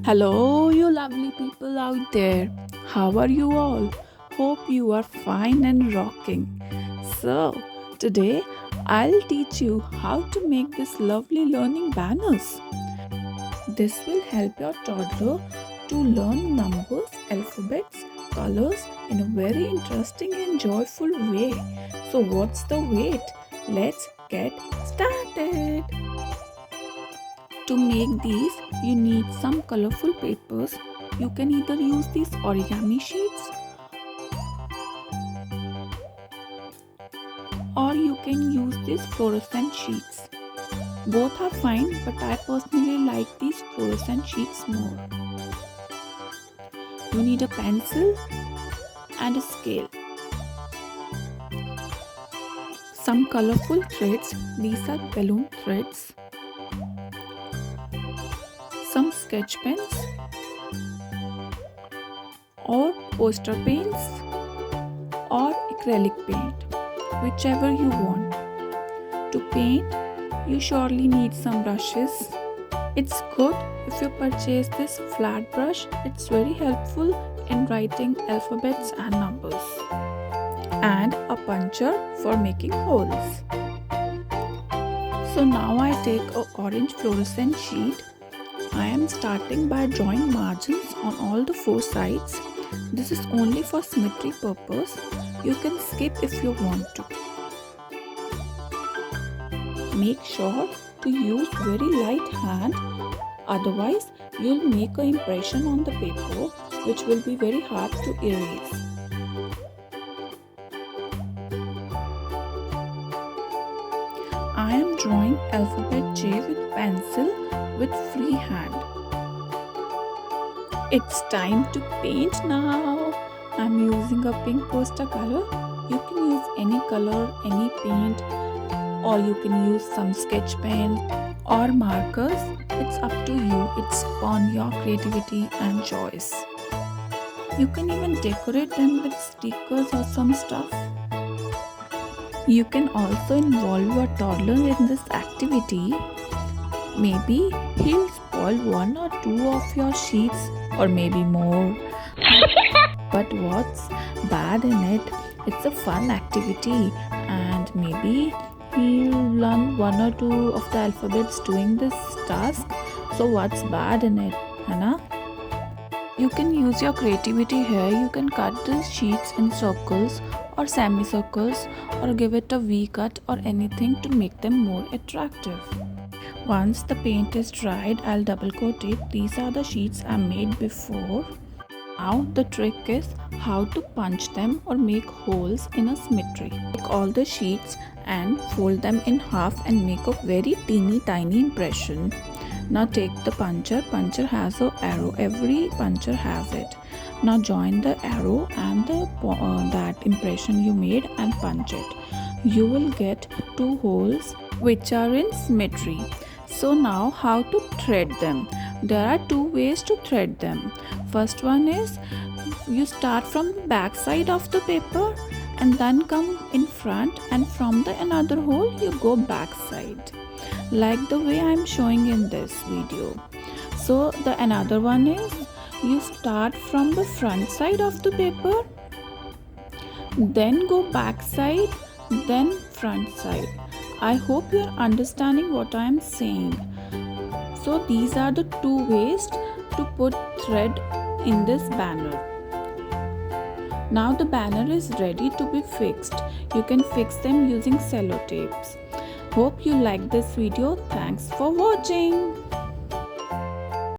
Hello, you lovely people out there. How are you all? Hope you are fine and rocking. So, today I'll teach you how to make this lovely learning banners. This will help your toddler to learn numbers, alphabets, colors in a very interesting and joyful way. So, what's the wait? Let's get started. To make these, you need some colorful papers. You can either use these origami sheets or you can use these fluorescent sheets. Both are fine, but I personally like these fluorescent sheets more. You need a pencil and a scale. Some colorful threads, these are balloon threads. Some sketch pens or poster paints or acrylic paint, whichever you want. To paint, you surely need some brushes. It's good if you purchase this flat brush. It's very helpful in writing alphabets and numbers. And a puncher for making holes. So now I take an orange fluorescent sheet. I am starting by drawing margins on all the four sides. This is only for symmetry purpose. You can skip if you want to. Make sure to use very light hand, otherwise you'll make an impression on the paper which will be very hard to erase. I am drawing alphabet J with pencil with free hand. It's time to paint now. I'm using a pink poster color. You can use any color, any paint, or you can use some sketch pen or markers. It's up to you. It's on your creativity and choice. You can even decorate them with stickers or some stuff. You can also involve your toddler in this activity. Maybe he'll spoil one or two of your sheets or maybe more. But what's bad in it? It's a fun activity and maybe he'll learn one or two of the alphabets doing this task. So what's bad in it, Hannah? You can use your creativity here. You can cut the sheets in circles or semicircles or give it a V cut or anything to make them more attractive. Once the paint is dried, I'll double coat it. These are the sheets I made before. Now the trick is how to punch them or make holes in a symmetry. Take all the sheets and fold them in half and make a very teeny tiny impression. Now take the puncher. Puncher has an arrow. Every puncher has it. Now join the arrow and that impression you made and punch it. You will get two holes which are in symmetry. So now how to thread them? There are two ways to thread them. First one is you start from the back side of the paper and then come in front, and from the another hole you go back side, like the way I am showing in this video. So the another one is you start from the front side of the paper, then go back side, then front side. I hope you are understanding what I am saying. So these are the two ways to put thread in this banner. Now the banner is ready to be fixed. You can fix them using sellotapes. Hope you like this video. Thanks for watching.